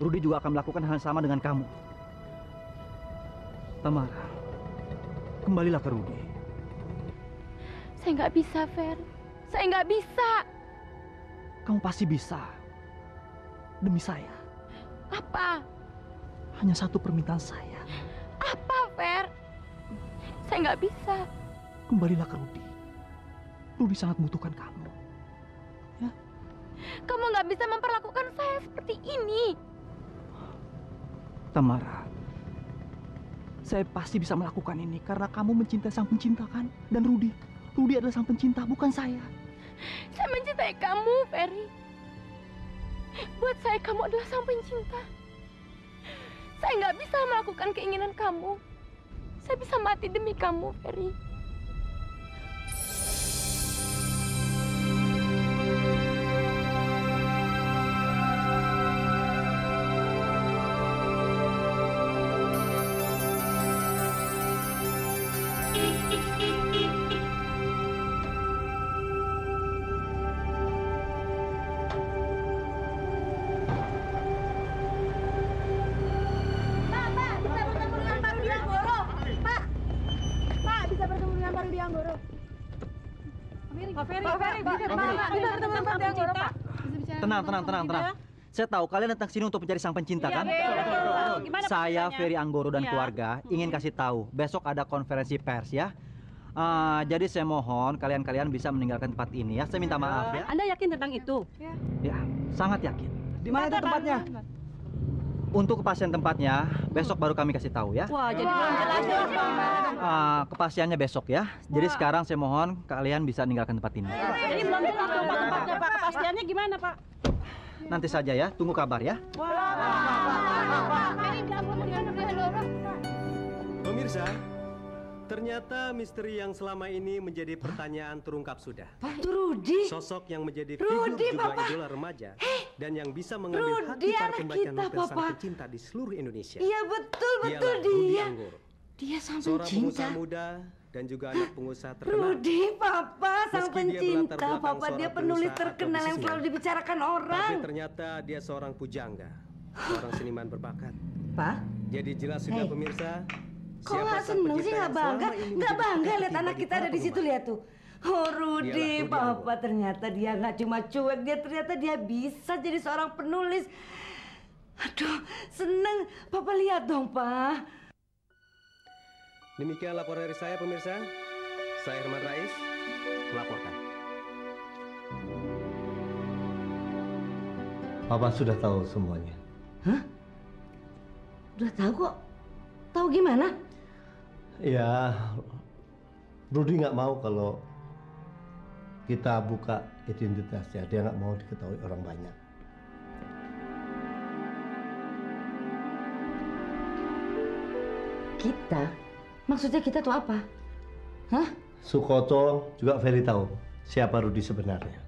Rudy juga akan melakukan hal yang sama dengan kamu. Tamara, kembalilah ke Rudy. Saya nggak bisa, Fer. Saya nggak bisa. Kamu pasti bisa. Demi saya. Apa? Hanya satu permintaan saya. Apa, Fer? Saya nggak bisa. Kembalilah ke Rudy. Rudy sangat membutuhkan kamu. Ya? Kamu nggak bisa memperlakukan saya seperti ini. Tamara, saya pasti bisa melakukan ini karena kamu mencintai sang pencinta kan? Dan Rudy adalah sang pencinta, bukan saya. Saya mencintai kamu, Ferry. Buat saya, kamu adalah sang pencinta. Saya nggak bisa melakukan keinginan kamu. Saya bisa mati demi kamu, Ferry. Tenang. Saya tahu kalian datang sini untuk mencari sang pencinta kan? Saya Ferry Anggoro dan keluarga ingin kasih tahu besok ada konferensi pers ya. Jadi saya mohon kalian bisa meninggalkan tempat ini ya. Saya minta maaf ya. Anda yakin tentang itu? Ya, sangat yakin. Di mana itu tempatnya? Untuk kepastian tempatnya besok baru kami kasih tahu ya. Wah, jadi belum jelas dong, Pak. Kepastiannya besok ya. Jadi sekarang saya mohon kalian bisa meninggalkan tempat ini. Jadi belum jelas dong Pak tempatnya, Pak. Kepastiannya gimana, Pak? Nanti saja ya, tunggu kabar ya. Pemirsa, ternyata misteri yang selama ini menjadi pertanyaan terungkap sudah. Rudy. Sosok yang menjadi figur juga idola remaja dan yang bisa mengambil hati para pembaca novel sang pencinta di seluruh Indonesia. Iya betul dia. Dia sang seorang pencinta. pengusaha muda dan juga anak pengusaha terkenal. Rudy, Papa, sang Meski dia pencinta. berlatar belakang Papa, dia seorang penulis pengusaha terkenal atau yang selalu bisnismen. dibicarakan orang. Tapi ternyata dia seorang pujangga, seorang seniman berbakat. Pak? Jadi jelas sudah pemirsa. Kok nggak seneng sih, nggak bangga? Nggak bangga lihat anak kita ada di situ, lihat tuh. Oh Rudy, Papa, ternyata dia nggak cuma cuek, ternyata dia bisa jadi seorang penulis. Aduh, seneng. Papa lihat dong, Pak. Demikian laporan dari saya, pemirsa. Saya Herman Rais, melaporkan. Papa sudah tahu semuanya. Hah? Udah tahu kok. Tahu gimana? Ya, Rudy nggak mau kalau kita buka identitasnya. Dia nggak mau diketahui orang banyak. Kita? Maksudnya kita tuh apa? Hah? Sukoto juga Ferry tahu siapa Rudy sebenarnya.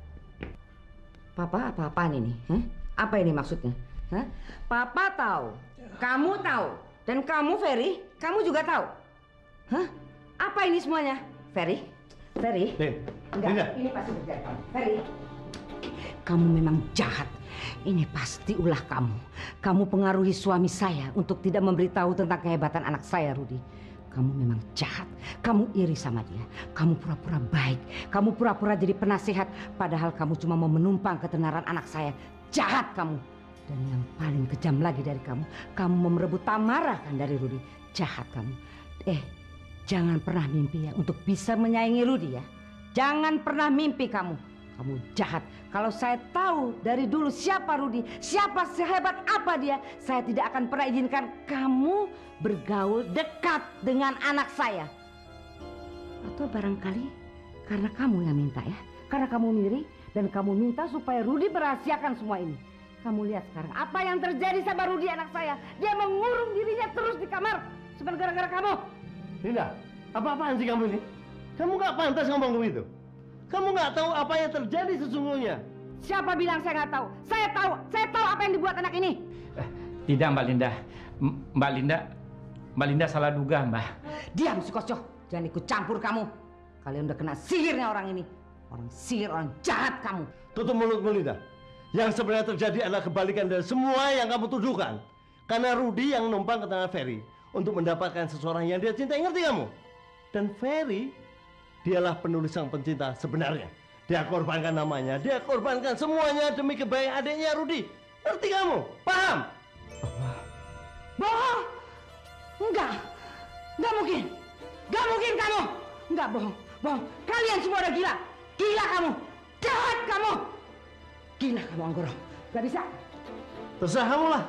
Papa apa-apaan ini? Hah? Apa ini maksudnya? Hah? Papa tahu, kamu tahu, dan kamu Ferry, kamu juga tahu. Hah? Apa ini semuanya? Ferry? Ferry? Enggak, ini pasti berjalan. Ferry? Kamu memang jahat. Ini pasti ulah kamu. Kamu pengaruhi suami saya untuk tidak memberitahu tentang kehebatan anak saya, Rudy. Kamu memang jahat. Kamu iri sama dia. Kamu pura-pura baik. Kamu pura-pura jadi penasehat. Padahal kamu cuma mau menumpang ketenaran anak saya. Jahat kamu. Dan yang paling kejam lagi dari kamu mau merebut Tamara kan dari Rudy. Jahat kamu. Jangan pernah mimpi ya untuk bisa menyaingi Rudy ya. Jangan pernah mimpi kamu. Kamu jahat. Kalau saya tahu dari dulu siapa Rudy, siapa sehebat apa dia, saya tidak akan pernah izinkan kamu bergaul dekat dengan anak saya. Atau barangkali karena kamu yang minta ya, karena kamu ngiri dan kamu minta supaya Rudy merahasiakan semua ini. Kamu lihat sekarang apa yang terjadi sama Rudy anak saya. Dia mengurung dirinya terus di kamar. Cuma gara-gara kamu. Linda, apa-apaan sih kamu ini? Kamu nggak pantas ngomong begitu. Kamu nggak tahu apa yang terjadi sesungguhnya. Siapa bilang saya nggak tahu? Saya tahu apa yang dibuat anak ini. Tidak, Mbak Linda. Mbak Linda salah duga, Mbak. Diam, Sukoco. Jangan ikut campur kamu. Kalian udah kena sihirnya orang ini. Orang sihir, orang jahat kamu. Tutup mulutmu, Linda. Yang sebenarnya terjadi adalah kebalikan dari semua yang kamu tuduhkan. Karena Rudy yang numpang ke tangan Ferry untuk mendapatkan seseorang yang dia cintai, ngerti kamu? Dan Ferry, dialah penulis Sang Pencinta sebenarnya. Dia korbankan namanya, dia korbankan semuanya demi kebaikan adiknya Rudy. Ngerti kamu? Paham? Bohong! Enggak mungkin. Enggak mungkin kamu. Enggak, bohong. Kalian semua udah gila. Gila kamu. Jahat kamu. Gila kamu, Anggoro. Gak bisa. Terserah kamu lah.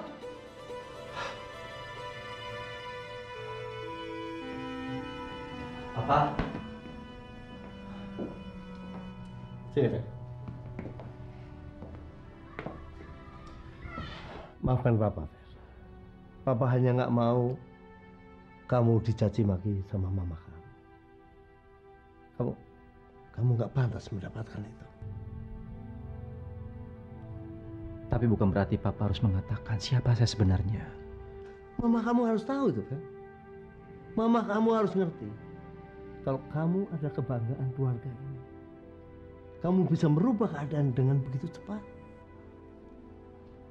Papa. Sini, Fer. Maafkan Papa, Fer. Papa hanya nggak mau kamu dicaci maki sama mama kamu. Kamu nggak pantas mendapatkan itu. Tapi bukan berarti Papa harus mengatakan siapa saya sebenarnya. Mama kamu harus tahu itu, Fer. Mama kamu harus ngerti kalau kamu ada kebanggaan keluarga ini. Kamu bisa merubah keadaan dengan begitu cepat.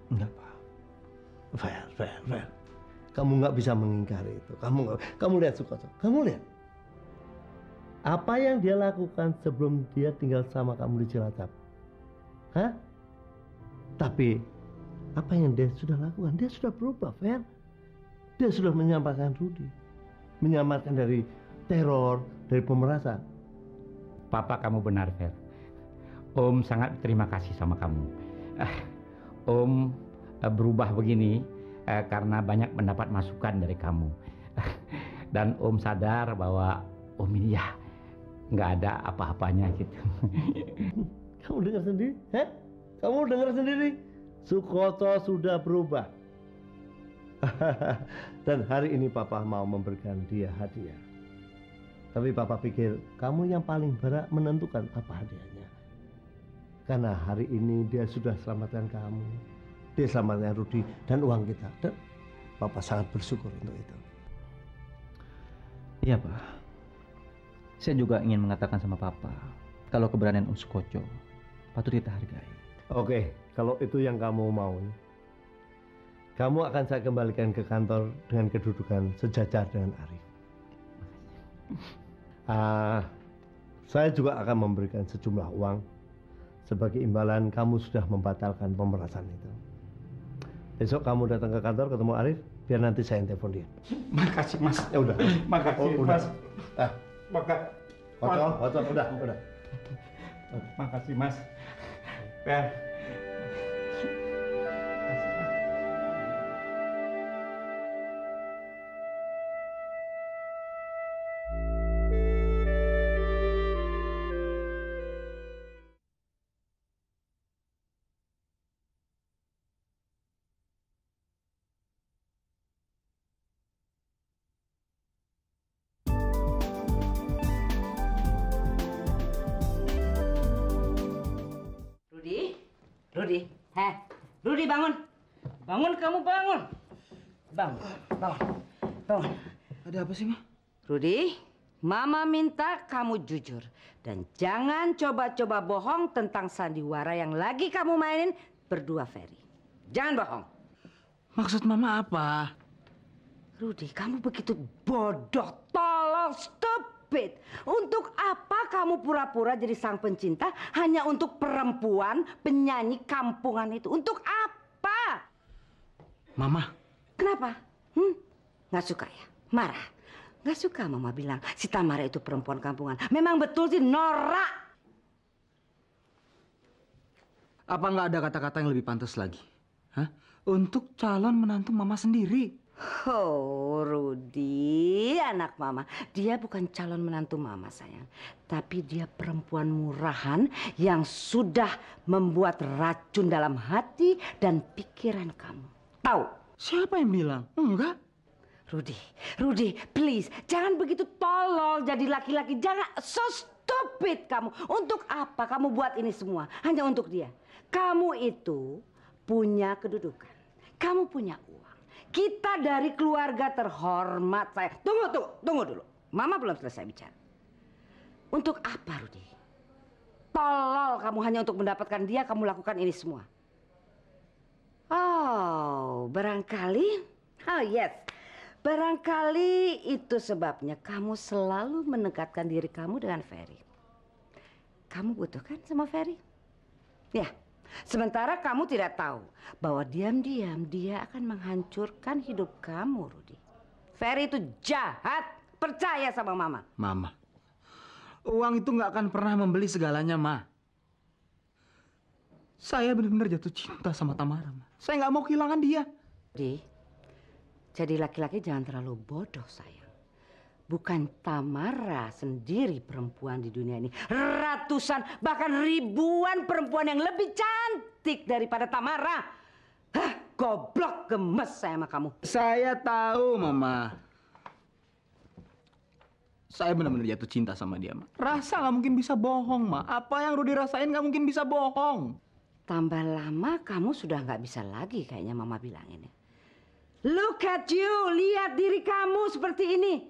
Enggak, Pak. Fer. Kamu nggak bisa mengingkari itu. Kamu lihat Sukoso. Kamu lihat. Apa yang dia lakukan sebelum dia tinggal sama kamu di Cilacap? Hah? Tapi apa yang dia sudah lakukan? Dia sudah berubah, Fer. Dia sudah menyelamatkan Rudy. Menyelamatkan dari teror, dari pemerasan. Papa, kamu benar, Fer. Om sangat berterima kasih sama kamu. Om berubah begini karena banyak mendapat masukan dari kamu. Dan Om sadar bahwa Om ini ya nggak ada apa-apanya gitu. Kamu dengar sendiri? Hah? Kamu dengar sendiri? Sukoto sudah berubah. Dan hari ini Papa mau memberikan dia hadiah. Tapi Papa pikir kamu yang paling berhak menentukan apa hadiahnya. Karena hari ini dia sudah selamatkan kamu. Dia selamatkan Rudy dan uang kita. Dan Papa sangat bersyukur untuk itu. Iya, Pak. Saya juga ingin mengatakan sama Papa kalau keberanian Om Sukoco patut kita hargai. Oke, kalau itu yang kamu mau, kamu akan saya kembalikan ke kantor dengan kedudukan sejajar dengan Arif. Saya juga akan memberikan sejumlah uang sebagai imbalan kamu sudah membatalkan pemerasan itu. Besok kamu datang ke kantor ketemu Arif, biar nanti saya telepon dia. Makasih, Mas. Ya udah. Makasih, Mas. Udah. Makasih, Mas. Fer. Rudy, bangun. Bangun, kamu bangun. Bangun. Ada apa sih, Ma? Rudy, Mama minta kamu jujur. Dan jangan coba-coba bohong tentang sandiwara yang lagi kamu mainin berdua, Ferry. Jangan bohong. Maksud Mama apa? Rudy, kamu begitu bodoh, tolol, stupid. Untuk apa kamu pura-pura jadi sang pencinta hanya untuk perempuan penyanyi kampungan itu? Untuk apa? Mama. Kenapa? Nggak suka ya? Marah? Nggak suka Mama bilang si Tamara itu perempuan kampungan. Memang betul sih norak. Apa nggak ada kata-kata yang lebih pantas lagi? Hah? Untuk calon menantu Mama sendiri. Oh, Rudy, anak Mama. Dia bukan calon menantu Mama, sayang. Tapi dia perempuan murahan yang sudah membuat racun dalam hati dan pikiran kamu. Tahu? Siapa yang bilang? Enggak. Rudy, please. Jangan begitu tolol jadi laki-laki. Jangan so stupid kamu. Untuk apa kamu buat ini semua? Hanya untuk dia. Kamu itu punya kedudukan. Kamu punya uang. Kita dari keluarga terhormat, saya. Tunggu dulu. Mama belum selesai bicara. Untuk apa, Rudy? Tolol kamu hanya untuk mendapatkan dia, kamu lakukan ini semua. Oh, barangkali itu sebabnya kamu selalu mendekatkan diri kamu dengan Ferry. Kamu butuh kan sama Ferry? Ya, sementara kamu tidak tahu bahwa diam-diam dia akan menghancurkan hidup kamu, Rudy. Ferry itu jahat, percaya sama Mama. Mama, uang itu nggak akan pernah membeli segalanya, Ma. Saya benar-benar jatuh cinta sama Tamara, Ma. Saya nggak mau kehilangan dia. Rudy, jadi laki-laki jangan terlalu bodoh, sayang. Bukan Tamara sendiri perempuan di dunia ini. Ratusan, bahkan ribuan perempuan yang lebih cantik daripada Tamara. Hah, goblok, gemes saya sama kamu. Saya tahu, Mama. Saya benar-benar jatuh cinta sama dia, Ma. Rasa nggak mungkin bisa bohong, Ma. Apa yang Rudy rasain nggak mungkin bisa bohong. Tambah lama kamu sudah nggak bisa lagi kayaknya Mama bilang ini. Look at you, lihat diri kamu seperti ini.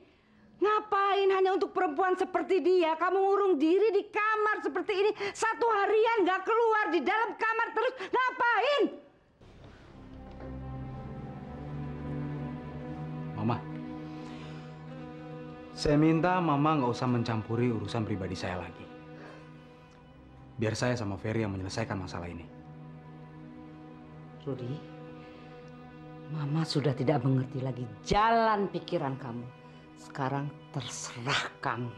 Ngapain hanya untuk perempuan seperti dia? Kamu ngurung diri di kamar seperti ini. 1 harian nggak keluar, di dalam kamar terus. Ngapain? Mama, saya minta Mama nggak usah mencampuri urusan pribadi saya lagi. Biar saya sama Ferry yang menyelesaikan masalah ini. Rudy, Mama sudah tidak mengerti lagi jalan pikiran kamu. Sekarang terserah kamu.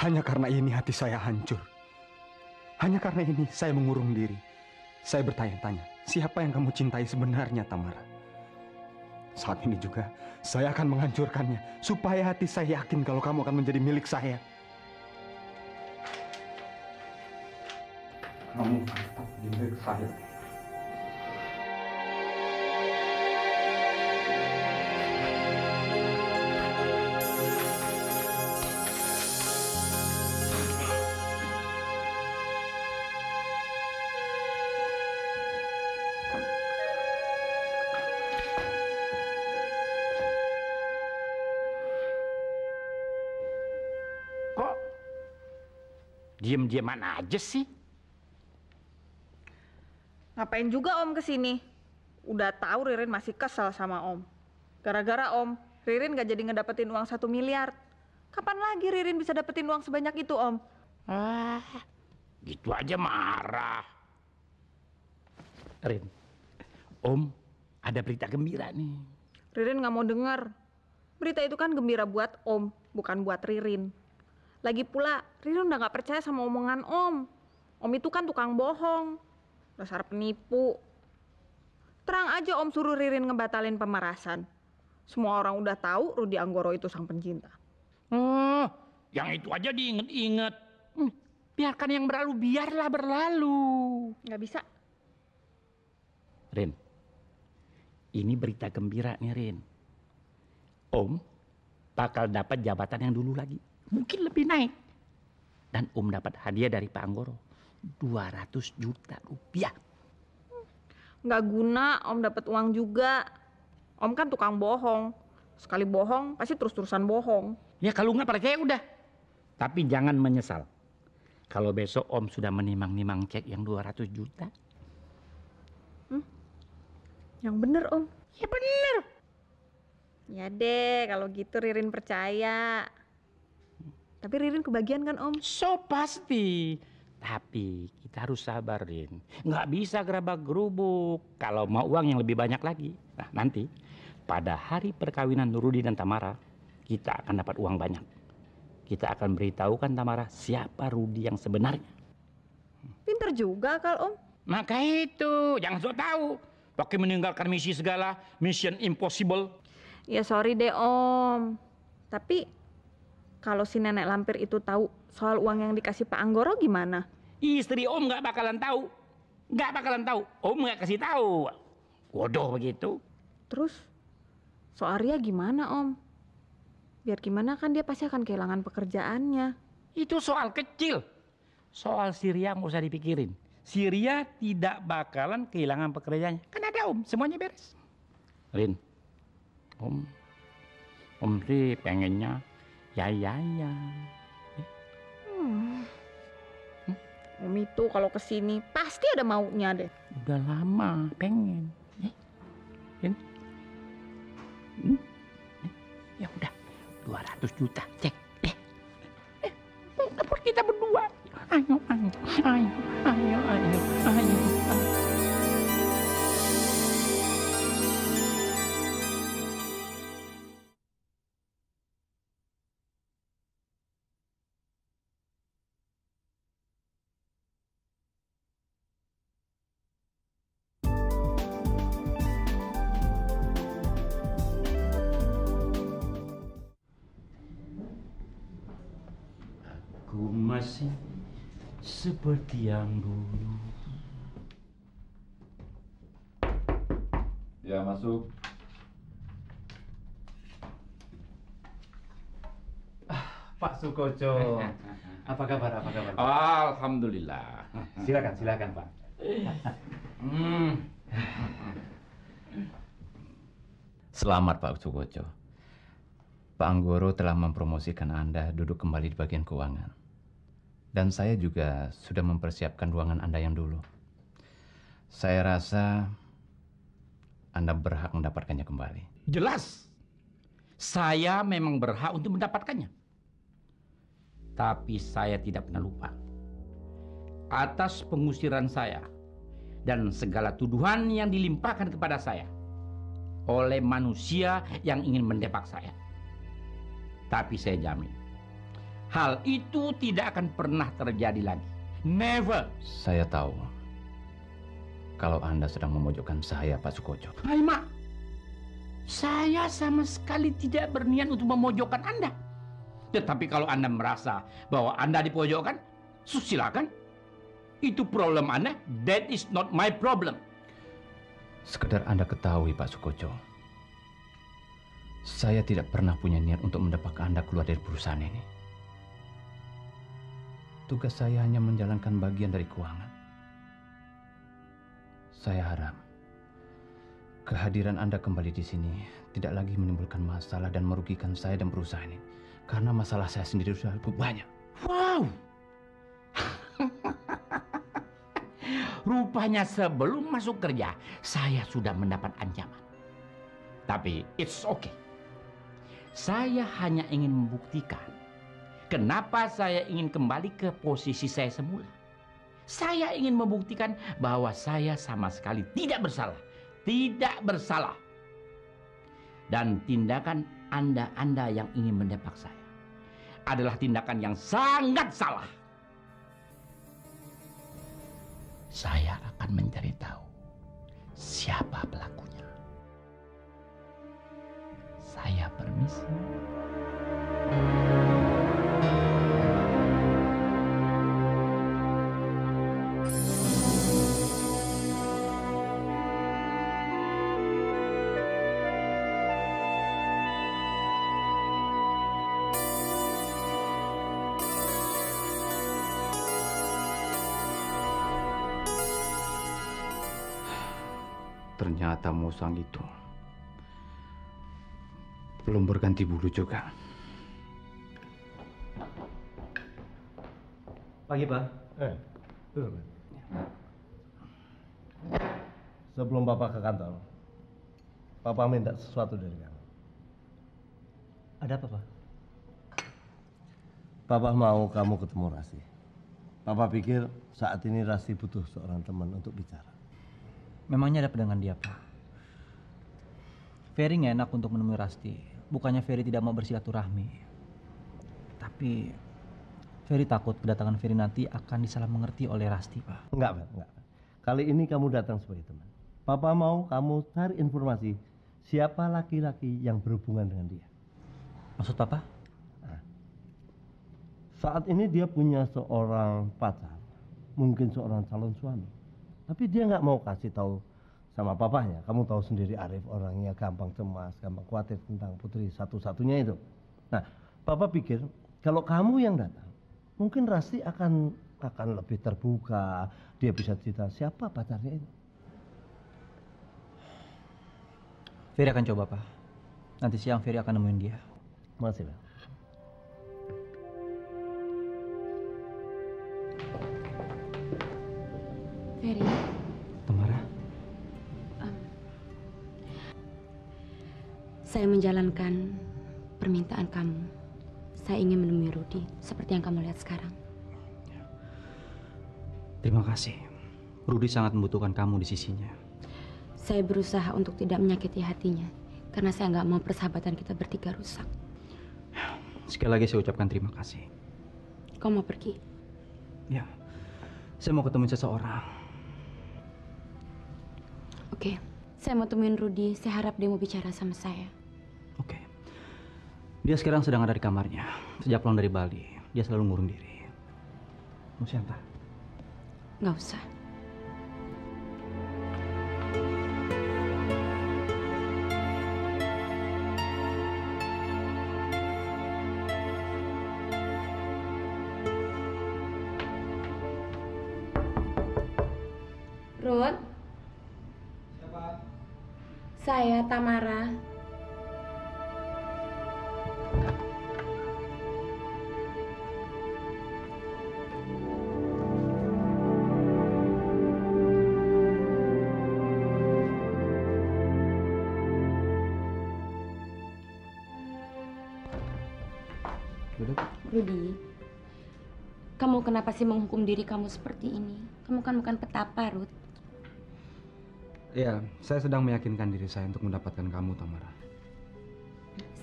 Hanya karena ini hati saya hancur. Hanya karena ini saya mengurung diri. Saya bertanya-tanya, siapa yang kamu cintai sebenarnya, Tamara? Saat ini juga, saya akan menghancurkannya. Supaya hati saya yakin kalau kamu akan menjadi milik saya. Kamu tetap milik saya. Diam-diaman aja sih. Ngapain juga Om kesini? Udah tahu Ririn masih kesal sama Om. Gara-gara Om, Ririn gak jadi ngedapetin uang 1 miliar. Kapan lagi Ririn bisa dapetin uang sebanyak itu Om? Gitu aja marah. Rin, Om ada berita gembira nih. Ririn gak mau denger. Berita itu kan gembira buat Om, bukan buat Ririn. Lagi pula, Ririn udah gak percaya sama omongan Om. Om itu kan tukang bohong. Dasar penipu. Terang aja Om suruh Ririn ngebatalin pemerasan. Semua orang udah tahu Rudy Anggoro itu sang pencinta. Oh, yang itu aja diinget-inget. Biarkan yang berlalu, biarlah berlalu. Gak bisa. Rin, ini berita gembira nih Rin. Om bakal dapat jabatan yang dulu lagi. Mungkin lebih naik. Dan Om dapat hadiah dari Pak Anggoro. 200 juta rupiah. Nggak guna Om dapat uang juga. Om kan tukang bohong. Sekali bohong pasti terus-terusan bohong. Ya kalau nggak percaya udah. Tapi jangan menyesal. Kalau besok Om sudah menimang-nimang cek yang 200 juta. Yang bener Om. Ya bener. Ya deh kalau gitu Ririn percaya. Tapi Ririn kebagian kan Om? So pasti. Tapi kita harus sabar Rin. Nggak bisa gerabak gerubuk. Kalau mau uang yang lebih banyak lagi. Nah nanti pada hari perkawinan Rudy dan Tamara. Kita akan dapat uang banyak. Kita akan beritahukan Tamara siapa Rudy yang sebenarnya. Pinter juga kal Om. Maka itu jangan sok tahu. Pakai meninggalkan misi segala. Mission impossible. Ya sorry deh Om. Tapi kalau si nenek lampir itu tahu soal uang yang dikasih Pak Anggoro gimana? Istri Om nggak bakalan tahu. Nggak bakalan tahu. Om nggak kasih tahu. Bodoh begitu. Terus Soal Ria gimana, Om? Biar gimana kan dia pasti akan kehilangan pekerjaannya. Itu soal kecil. Soal si Ria nggak usah dipikirin. Si Ria tidak bakalan kehilangan pekerjaannya. Kan ada Om, semuanya beres. Rin, Om sih pengennya ya. Om itu kalau kesini pasti ada maunya deh. Udah lama pengen. Rin, ya udah 200 juta cek. Dapur kita berdua. Ayo. Aku masih seperti yang dulu. Ya, masuk. Pak Sukoco, apa kabar? Alhamdulillah. Silakan Pak. Selamat Pak Sukoco. Pak Anggoro telah mempromosikan Anda duduk kembali di bagian keuangan. Dan saya juga sudah mempersiapkan ruangan Anda yang dulu. Saya rasa Anda berhak mendapatkannya kembali. Jelas. Saya memang berhak untuk mendapatkannya. Tapi saya tidak pernah lupa. Atas pengusiran saya dan segala tuduhan yang dilimpahkan kepada saya oleh manusia yang ingin mendepak saya. Tapi saya jamin, hal itu tidak akan pernah terjadi lagi. Never. Saya tahu kalau Anda sedang memojokkan saya, Pak Sukoco. Hai, Mak. Saya sama sekali tidak berniat untuk memojokkan Anda. Tetapi kalau Anda merasa bahwa Anda dipojokkan, silakan. Itu problem Anda. That is not my problem. Sekedar Anda ketahui, Pak Sukoco, saya tidak pernah punya niat untuk mendepak Anda keluar dari perusahaan ini. Tugas saya hanya menjalankan bagian dari keuangan. Saya harap kehadiran Anda kembali di sini tidak lagi menimbulkan masalah dan merugikan saya dan perusahaan ini. Karena masalah saya sendiri sudah cukup banyak. Wow. Rupanya sebelum masuk kerja, saya sudah mendapat ancaman. Tapi it's okay. Saya hanya ingin membuktikan kenapa saya ingin kembali ke posisi saya semula. Saya ingin membuktikan bahwa saya sama sekali tidak bersalah. Tidak bersalah. Dan tindakan Anda yang ingin mendepak saya adalah tindakan yang sangat salah. Saya akan mencari tahu siapa pelakunya. Saya permisi. Ternyata musang itu belum berganti bulu juga. Pagi, Pak. Duduk. Sebelum Bapak ke kantor, Papa minta sesuatu dari kamu. Ada apa, Pak? Papa mau kamu ketemu Rasti. Papa pikir saat ini Rasti butuh seorang teman untuk bicara. Memangnya ada apa dengan dia, Pak? Ferry nggak enak untuk menemui Rasti. Bukannya Ferry tidak mau bersilaturahmi. Tapi Ferry takut kedatangan Ferry nanti akan disalah mengerti oleh Rasti, Pak. Enggak. Kali ini kamu datang sebagai teman. Papa mau kamu cari informasi siapa laki-laki yang berhubungan dengan dia. Maksud Papa? Nah, saat ini dia punya seorang pacar, mungkin seorang calon suami. Tapi dia nggak mau kasih tahu sama papanya. Kamu tahu sendiri Arif orangnya gampang cemas, gampang khawatir tentang putri satu-satunya itu. Nah, papa pikir kalau kamu yang datang, mungkin Rasti akan lebih terbuka. Dia bisa cerita siapa pacarnya itu. Ferry akan coba, Pak. Nanti siang Ferry akan nemuin dia. Masih lah. Ferry, Tamara, saya menjalankan permintaan kamu. Saya ingin menemui Rudi seperti yang kamu lihat sekarang. terima kasih. Rudi sangat membutuhkan kamu di sisinya. Saya berusaha untuk tidak menyakiti hatinya karena saya nggak mau persahabatan kita bertiga rusak. Sekali lagi saya ucapkan terima kasih. Kau mau pergi? Ya, saya mau ketemu seseorang. Oke, saya mau temuin Rudi. Saya harap dia mau bicara sama saya. Oke. Dia sekarang sedang ada di kamarnya. Sejak pulang dari Bali, dia selalu ngurung diri. Mau siapa? Nggak usah. Ruth? Siapa? Saya Tamara. Duduk. Rudi, kamu kenapa sih menghukum diri kamu seperti ini? Kamu kan bukan petapa, Ruth. Ya, saya sedang meyakinkan diri saya untuk mendapatkan kamu, Tamara.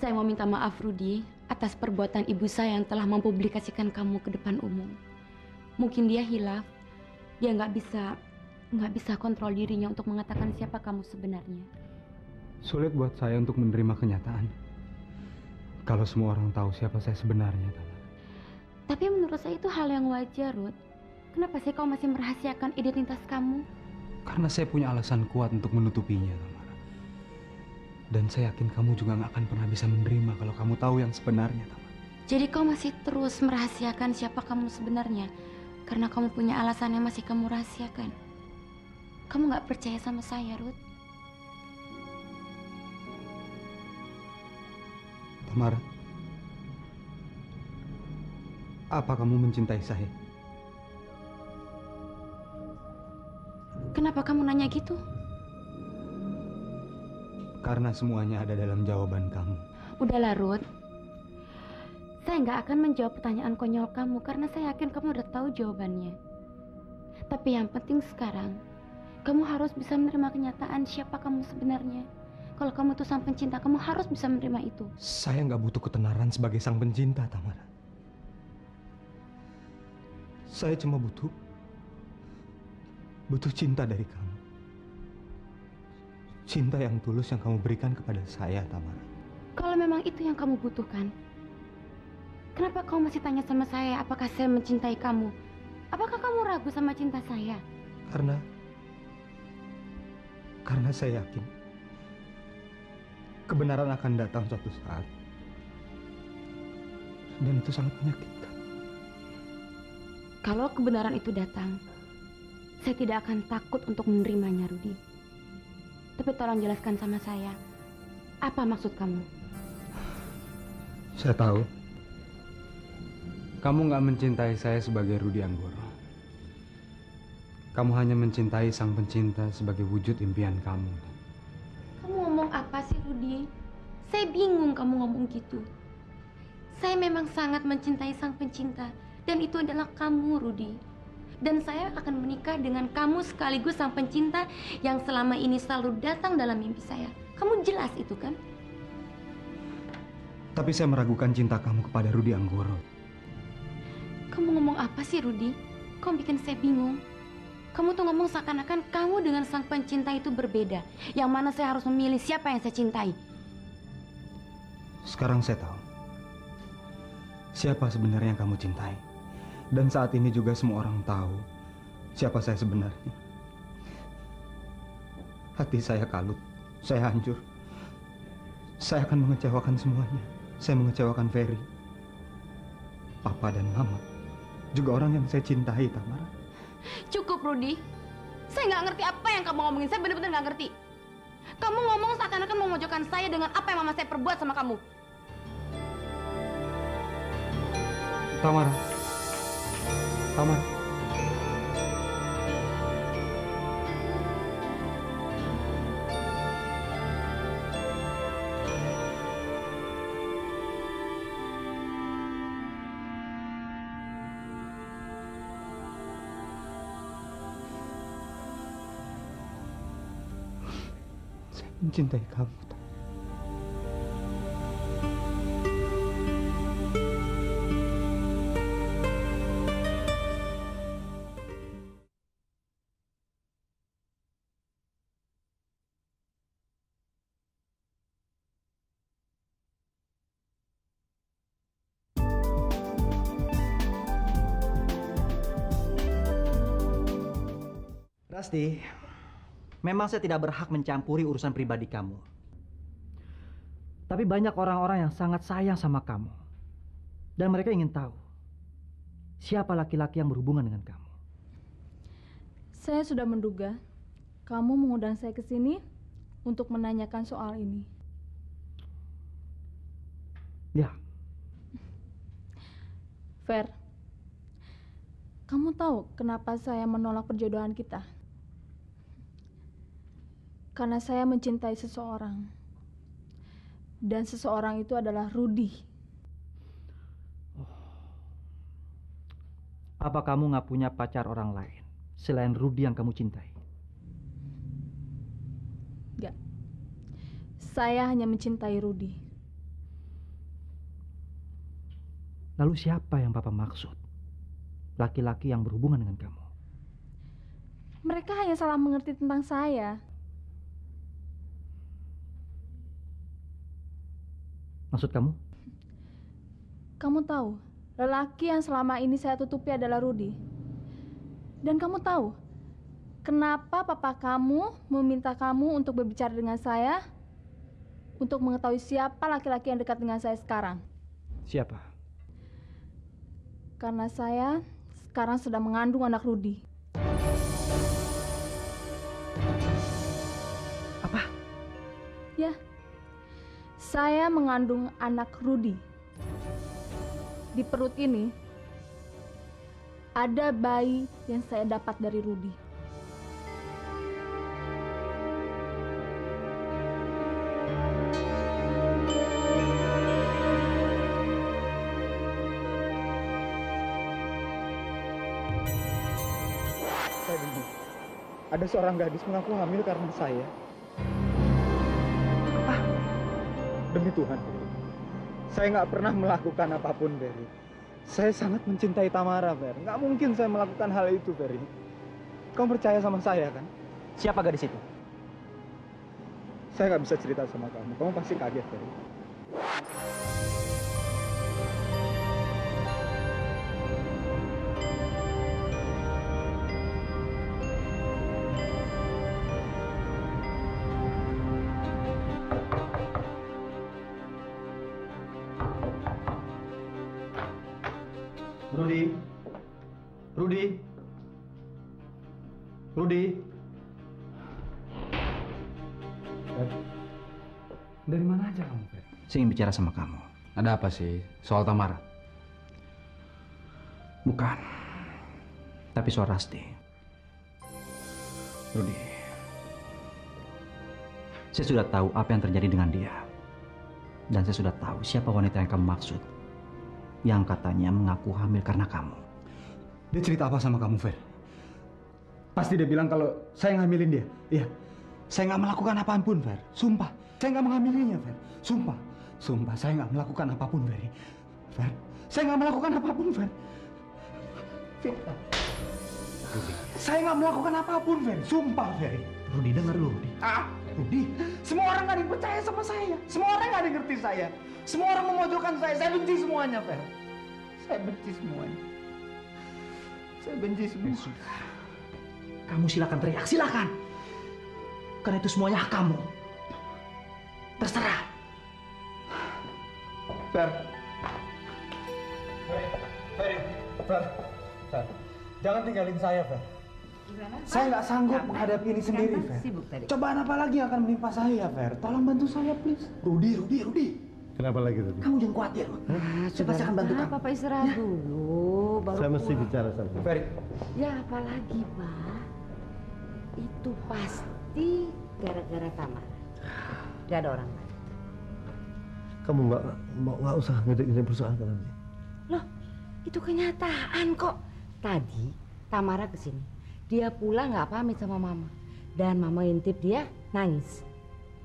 Saya mau minta maaf, Rudi, atas perbuatan ibu saya yang telah mempublikasikan kamu ke depan umum. Mungkin dia hilaf, dia nggak bisa kontrol dirinya untuk mengatakan siapa kamu sebenarnya. Sulit buat saya untuk menerima kenyataan. Kalau semua orang tahu siapa saya sebenarnya, Tamara. Tapi menurut saya itu hal yang wajar, Ruth. Kenapa sih kau masih merahasiakan identitas kamu? Karena saya punya alasan kuat untuk menutupinya, Tamara. Dan saya yakin kamu juga nggak akan pernah bisa menerima kalau kamu tahu yang sebenarnya, Tamara. Jadi kau masih terus merahasiakan siapa kamu sebenarnya karena kamu punya alasan yang masih kamu rahasiakan. Kamu nggak percaya sama saya, Ruth? Tamara, apa kamu mencintai saya? Kenapa kamu nanya gitu? Karena semuanya ada dalam jawaban kamu. Udahlah, Ruth. Saya nggak akan menjawab pertanyaan konyol kamu karena saya yakin kamu udah tahu jawabannya. Tapi yang penting sekarang, kamu harus bisa menerima kenyataan siapa kamu sebenarnya. Kalau kamu tuh sang pencinta, kamu harus bisa menerima itu. Saya nggak butuh ketenaran sebagai sang pencinta, Tamara. Saya cuma butuh cinta dari kamu. Cinta yang tulus yang kamu berikan kepada saya, Tamara. Kalau memang itu yang kamu butuhkan, kenapa kau masih tanya sama saya apakah saya mencintai kamu? Apakah kamu ragu sama cinta saya? Karena saya yakin kebenaran akan datang suatu saat. Dan itu sangat menyakitkan. Kalau kebenaran itu datang, saya tidak akan takut untuk menerimanya, Rudi. Tapi tolong jelaskan sama saya, apa maksud kamu? Saya tahu kamu nggak mencintai saya sebagai Rudi Anggoro. Kamu hanya mencintai sang pencinta sebagai wujud impian kamu. Kamu ngomong apa sih, Rudi? Saya bingung kamu ngomong gitu. Saya memang sangat mencintai sang pencinta, dan itu adalah kamu, Rudi. Dan saya akan menikah dengan kamu sekaligus sang pencinta yang selama ini selalu datang dalam mimpi saya. Kamu jelas itu kan? Tapi saya meragukan cinta kamu kepada Rudi Anggoro. Kamu ngomong apa sih, Rudi? Kamu bikin saya bingung. Kamu tuh ngomong seakan-akan kamu dengan sang pencinta itu berbeda. Yang mana saya harus memilih siapa yang saya cintai. Sekarang saya tahu siapa sebenarnya yang kamu cintai. Dan saat ini juga semua orang tahu siapa saya sebenarnya. Hati saya kalut, saya hancur. Saya akan mengecewakan semuanya. Saya mengecewakan Ferry, Papa dan Mama, juga orang yang saya cintai, Tamara. Cukup, Rudi. Saya nggak ngerti apa yang kamu ngomongin. Saya benar-benar nggak ngerti. Kamu ngomong seakan-akan memojokkan saya dengan apa yang mama saya perbuat sama kamu. Tamara. Tamara. Saya mencintai kamu. Rasti, memang saya tidak berhak mencampuri urusan pribadi kamu. Tapi banyak orang-orang yang sangat sayang sama kamu. Dan mereka ingin tahu siapa laki-laki yang berhubungan dengan kamu. Saya sudah menduga kamu mengundang saya ke sini untuk menanyakan soal ini. Ya. Fer, kamu tahu kenapa saya menolak perjodohan kita? Karena saya mencintai seseorang. Dan seseorang itu adalah Rudi. Apa kamu nggak punya pacar orang lain selain Rudi yang kamu cintai? Enggak. Saya hanya mencintai Rudi. Lalu siapa yang Papa maksud? Laki-laki yang berhubungan dengan kamu. Mereka hanya salah mengerti tentang saya. Maksud kamu? Kamu tahu, lelaki yang selama ini saya tutupi adalah Rudi. Dan kamu tahu, kenapa papa kamu meminta kamu untuk berbicara dengan saya untuk mengetahui siapa laki-laki yang dekat dengan saya sekarang? Siapa? Karena saya sekarang sedang mengandung anak Rudi. Apa? Ya, saya mengandung anak Rudi. Di perut ini ada bayi yang saya dapat dari Rudi. Saya dengar ada seorang gadis mengaku hamil karena saya. Apa? Demi Tuhan, saya nggak pernah melakukan apapun, Ferry. Saya sangat mencintai Tamara, Fer. Nggak mungkin saya melakukan hal itu, Ferry. Kamu percaya sama saya, kan? Siapa gadis itu? Saya nggak bisa cerita sama kamu. Kamu pasti kaget, Ferry. Rudi. Rudi. Rudi. Dari mana aja kamu, Fer? Saya ingin bicara sama kamu. Ada apa sih? Soal Tamara? Bukan. Tapi soal Rasti. Rudi. Saya sudah tahu apa yang terjadi dengan dia. Dan saya sudah tahu siapa wanita yang kamu maksud. Yang katanya mengaku hamil karena kamu. Dia cerita apa sama kamu, Fer? Pasti dia bilang kalau saya ngambilin dia. Iya. Saya nggak melakukan apapun, Fer. Sumpah. Saya nggak mengambilinya, Fer. Sumpah. Sumpah, saya nggak melakukan apapun, Fer. Fer, saya nggak melakukan apapun, Fer. Saya nggak melakukan apapun, Fer. Sumpah, Fer. Rudi, dengar dulu, Rudi. Rudi, semua orang nggak ada yang percaya sama saya. Semua orang nggak ada yang ngerti saya. Semua orang memojokkan saya. Saya benci semuanya, Fer. Saya benci semuanya. Saya benci semua. Kamu silakan teriak, silakan. Karena itu semuanya hak kamu. Terserah. Fer. Jangan tinggalin saya, Fer. Saya nggak sanggup menghadapi ini sendiri, Fer. Cobaan apa lagi yang akan menimpa saya, Fer? Tolong bantu saya, please. Rudi. Kenapa lagi, Rudi? Kamu jangan khawatir. Saya pasti akan bantu kamu. Papa istirahat dulu, baru Saya mesti pulang. bicara sama kamu. Ferry. Ya apalagi, Pak. Itu pasti gara-gara Tamara. Gak ada orang lain. Kamu nggak usah ngedek-ngedek perusahaan nanti. Loh, itu kenyataan kok. Tadi Tamara kesini. Dia pulang nggak pamit sama Mama. Dan Mama intip dia nangis.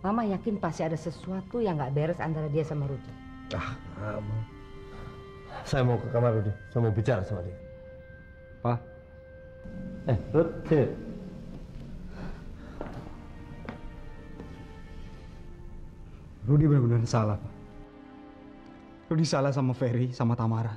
Mama yakin pasti ada sesuatu yang nggak beres antara dia sama Rudi. Saya mau ke kamar Rudi. Saya mau bicara sama dia. Pak. Rud, sini. Rudi benar-benar salah, Pak. Rudi salah sama Ferry, sama Tamara.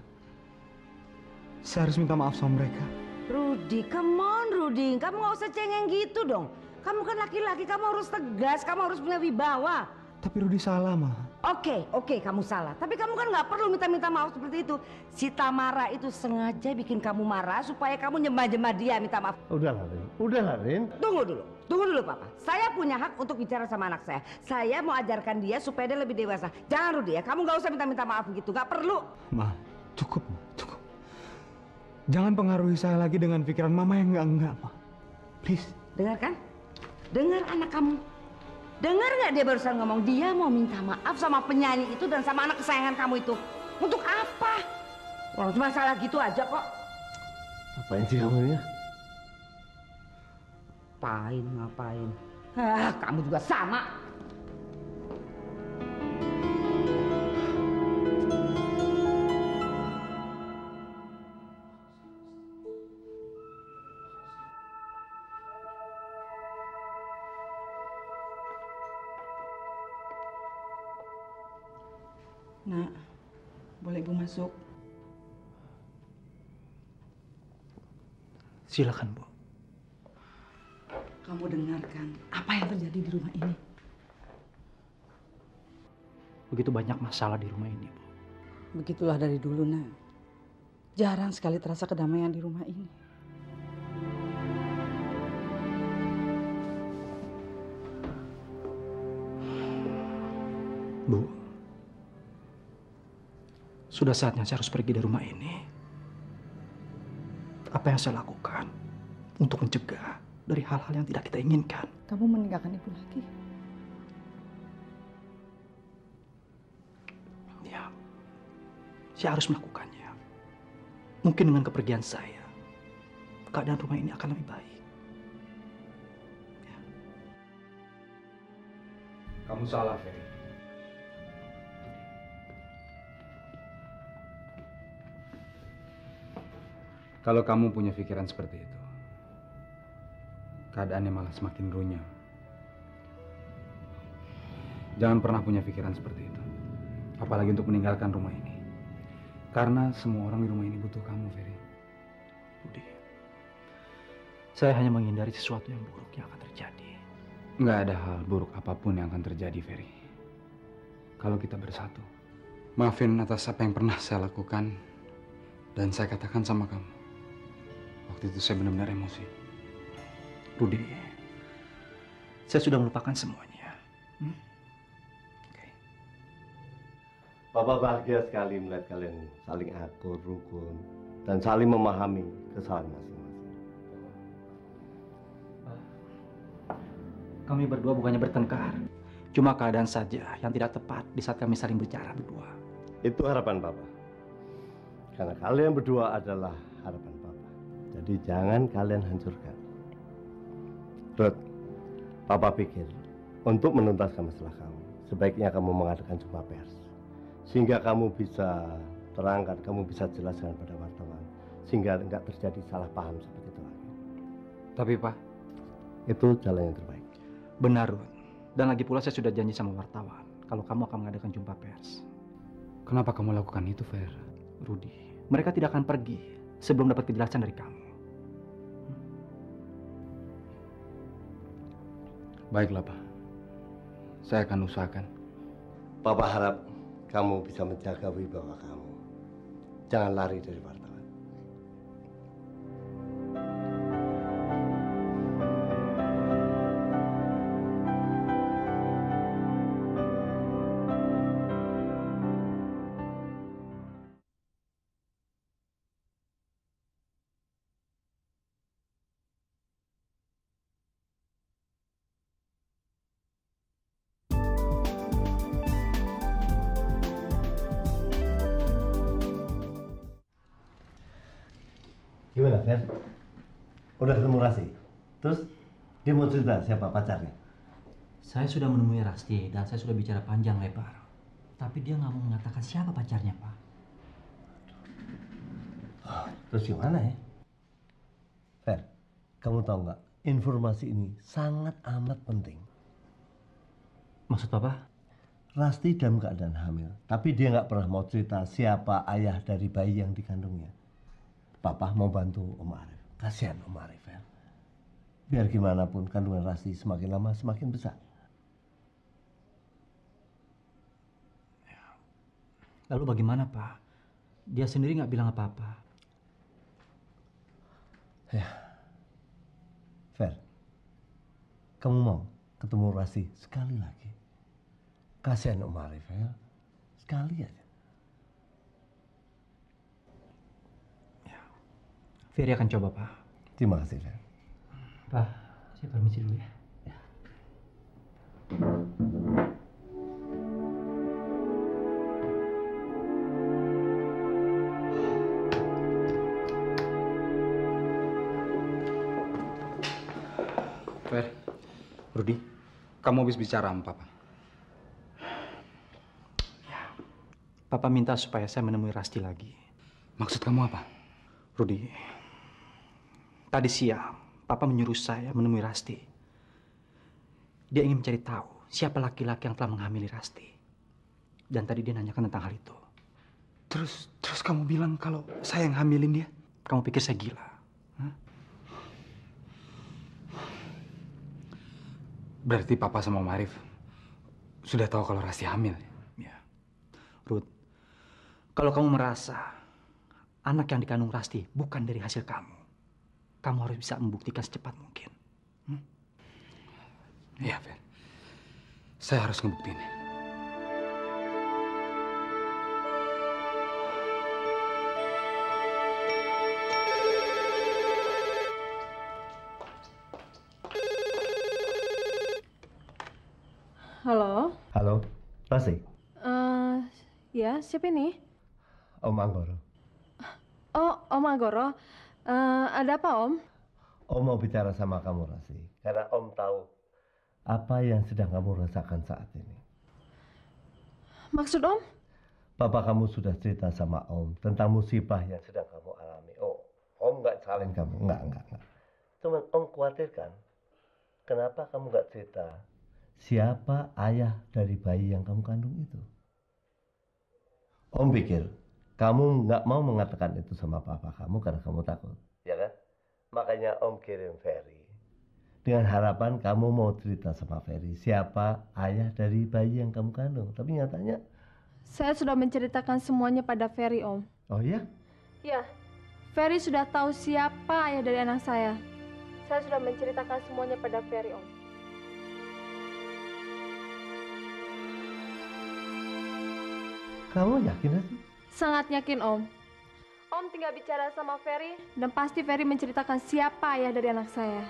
Saya harus minta maaf sama mereka. Rudi, come on Rudi. Kamu nggak usah cengeng gitu dong. Kamu kan laki-laki, kamu harus tegas, kamu harus punya wibawa. Tapi Rudi salah, Ma. Oke, kamu salah. Tapi kamu kan nggak perlu minta maaf seperti itu. Si Tamara itu sengaja bikin kamu marah supaya kamu nyembah-nyembah dia minta maaf. Udahlah, Rin. Tunggu dulu Papa. Saya punya hak untuk bicara sama anak saya. Saya mau ajarkan dia supaya dia lebih dewasa. Jangan Rudi ya, kamu nggak usah minta maaf begitu, nggak perlu. Ma, cukup. Jangan pengaruhi saya lagi dengan pikiran Mama yang enggak, Ma. Please. Dengar anak kamu. Dengar nggak dia barusan ngomong dia mau minta maaf sama penyanyi itu dan sama anak kesayangan kamu itu. Untuk apa? Orang cuma salah gitu aja kok. Apain sih kamu ini ya? Ngapain? Kamu juga sama. Nak, boleh Ibu masuk? Silakan, Bu. Kamu dengarkan apa yang terjadi di rumah ini. Begitu banyak masalah di rumah ini, Bu. Begitulah dari dulu, Nak. Jarang sekali terasa kedamaian di rumah ini. Bu, sudah saatnya saya harus pergi dari rumah ini. Apa yang saya lakukan untuk mencegah dari hal-hal yang tidak kita inginkan? Kamu meninggalkan Ibu lagi? Ya, saya harus melakukannya. Mungkin dengan kepergian saya, keadaan rumah ini akan lebih baik. Kamu salah, Ferry. Kalau kamu punya pikiran seperti itu, keadaannya malah semakin runyam. Jangan pernah punya pikiran seperti itu. Apalagi untuk meninggalkan rumah ini. Karena semua orang di rumah ini butuh kamu, Ferry. Budi, saya hanya menghindari sesuatu yang buruk yang akan terjadi. Nggak ada hal buruk apapun yang akan terjadi, Ferry. Kalau kita bersatu. Maafin atas apa yang pernah saya lakukan dan saya katakan sama kamu. Waktu itu saya benar-benar emosi. Rudi, saya sudah melupakan semuanya. Papa bahagia sekali melihat kalian saling akur, rukun, dan saling memahami kesalahan masing-masing. Kami berdua bukannya bertengkar. Cuma keadaan saja yang tidak tepat di saat kami saling bicara berdua. Itu harapan Papa. Karena kalian berdua adalah harapan Papa. Jadi jangan kalian hancurkan. Ruth, Papa pikir untuk menuntaskan masalah kamu, sebaiknya kamu mengadakan jumpa pers. Sehingga kamu bisa terangkat, kamu bisa jelaskan pada wartawan. Sehingga enggak terjadi salah paham seperti itu lagi. Tapi Pak, itu jalan yang terbaik. Benar, Ruth. Dan lagi pula saya sudah janji sama wartawan kalau kamu akan mengadakan jumpa pers. Kenapa kamu lakukan itu, Fer? Rudi, mereka tidak akan pergi sebelum dapat kejelasan dari kamu. Baiklah, Pak. Saya akan usahakan. Papa harap kamu bisa menjaga wibawa kamu. Jangan lari dari wartawan. Gimana, Fer? Udah ketemu Rasti? Terus dia mau cerita siapa pacarnya? Saya sudah menemui Rasti dan saya sudah bicara panjang lebar. Tapi dia nggak mau mengatakan siapa pacarnya, Pak. Oh, terus gimana ya? Fer, kamu tahu nggak? Informasi ini sangat amat penting. Maksud Papa? Rasti dalam keadaan hamil, tapi dia nggak pernah mau cerita siapa ayah dari bayi yang dikandungnya. Papa mau bantu Om Arif. Kasihan Om Arif, Fer. Biar gimana pun kandungan Rasti semakin lama semakin besar. Lalu bagaimana, Pak? Dia sendiri nggak bilang apa-apa. Ya, Fer, kamu mau ketemu Rasti sekali lagi? Kasihan Om Arif, Fer. Sekali aja. Ferry akan coba, Pak. Terima kasih, Fer. Pak, saya permisi dulu ya. Fer, Rudy, kamu habis bicara sama Papa. Papa minta supaya saya menemui Rasti lagi. Maksud kamu apa? Rudy, tadi siang Papa menyuruh saya menemui Rasti. Dia ingin mencari tahu siapa laki-laki yang telah menghamili Rasti. Dan tadi dia nanyakan tentang hal itu. Terus kamu bilang kalau saya yang hamilin dia? Kamu pikir saya gila? Hah? Berarti Papa sama Om Arif sudah tahu kalau Rasti hamil? Ya. Ruth, kalau kamu merasa anak yang dikandung Rasti bukan dari hasil kamu harus bisa membuktikan secepat mungkin. Iya, Fer. Saya harus ngebuktiin. Halo? Halo, Rasti? Ya, siapa ini? Om Anggoro. Oh, Om Anggoro. Ada apa, Om? Om mau bicara sama kamu, Rasti. Karena Om tahu apa yang sedang kamu rasakan saat ini. Maksud Om? Papa kamu sudah cerita sama Om tentang musibah yang sedang kamu alami. Oh, Om nggak salin kamu. Nggak. Cuman Om khawatirkan, kenapa kamu nggak cerita siapa ayah dari bayi yang kamu kandung itu? Om pikir kamu nggak mau mengatakan itu sama papa kamu karena kamu takut, ya kan? Makanya Om kirim Ferry dengan harapan kamu mau cerita sama Ferry siapa ayah dari bayi yang kamu kandung. Tapi nyatanya Saya sudah menceritakan semuanya pada Ferry, Om. Oh iya? Ya, Ferry sudah tahu siapa ayah dari anak saya. Saya sudah menceritakan semuanya pada Ferry, Om. Kamu yakin sih? Sangat yakin, Om. Om tinggal bicara sama Ferry dan pasti Ferry menceritakan siapa ayah dari anak saya.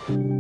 Pak.